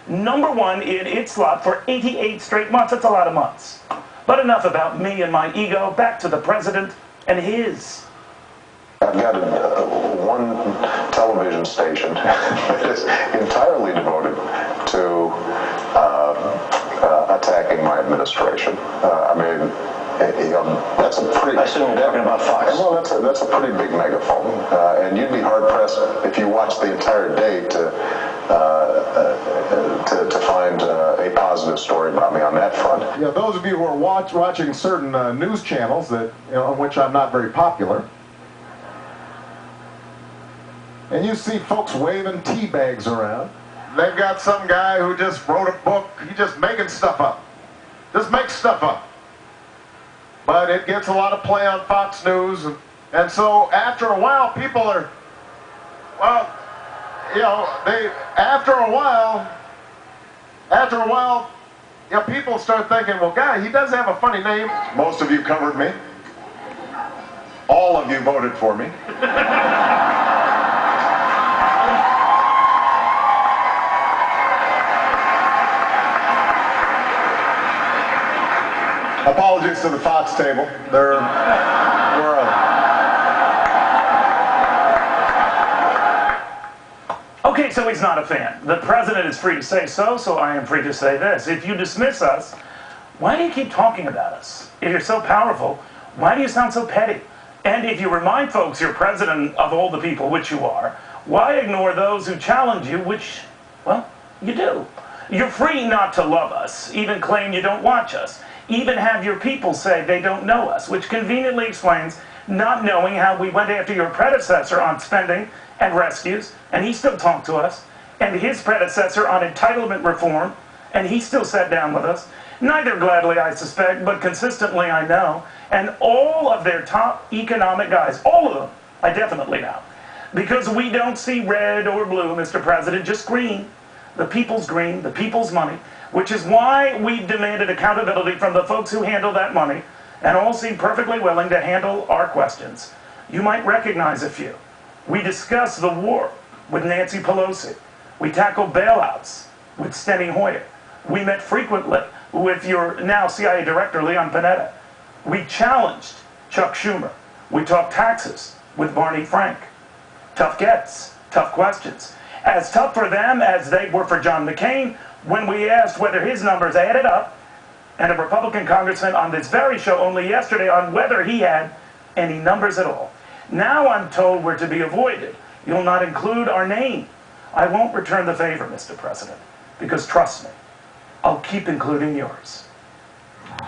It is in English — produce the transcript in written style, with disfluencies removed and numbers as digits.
#1 in its slot for 88 straight months. That's a lot of months. But enough about me and my ego. Back to the president and his. I've got one television station that is entirely devoted to attacking my administration. That's a pretty... I assume you're talking about Fox. Well, that's a pretty big megaphone, and you'd be hard-pressed if you watched the entire day to find a positive story about me on that front. Yeah, those of you who are watching certain news channels that on which I'm not very popular, and you see folks waving tea bags around. They've got some guy who just wrote a book. He's just making stuff up. Just makes stuff up. But it gets a lot of play on Fox News, and so after a while, people are, well, you know, after a while, you know, people start thinking, well, guy, he does have a funny name. Most of you covered me. All of you voted for me. Apologies to the Fox table. Okay, so he's not a fan. The president is free to say so, so I am free to say this. If you dismiss us, why do you keep talking about us? If you're so powerful, why do you sound so petty? And if you remind folks you're president of all the people, which you are, why ignore those who challenge you, which, well, you do? You're free not to love us, even claim you don't watch us, even have your people say they don't know us, which conveniently explains not knowing how we went after your predecessor on spending and rescues, and he still talked to us, and his predecessor on entitlement reform, and he still sat down with us. Neither gladly, I suspect, but consistently, I know. And all of their top economic guys, all of them, I definitely know. Because we don't see red or blue, Mr. President, just green. The people's green, the people's money, which is why we demanded accountability from the folks who handle that money, and all seem perfectly willing to handle our questions. You might recognize a few. We discussed the war with Nancy Pelosi. We tackled bailouts with Steny Hoyer. We met frequently with your now CIA Director, Leon Panetta. We challenged Chuck Schumer. We talked taxes with Barney Frank. Tough gets, tough questions. As tough for them as they were for John McCain when we asked whether his numbers added up, and a Republican congressman on this very show only yesterday on whether he had any numbers at all. Now I'm told we're to be avoided. You'll not include our name. I won't return the favor, Mr. President, because trust me, I'll keep including yours.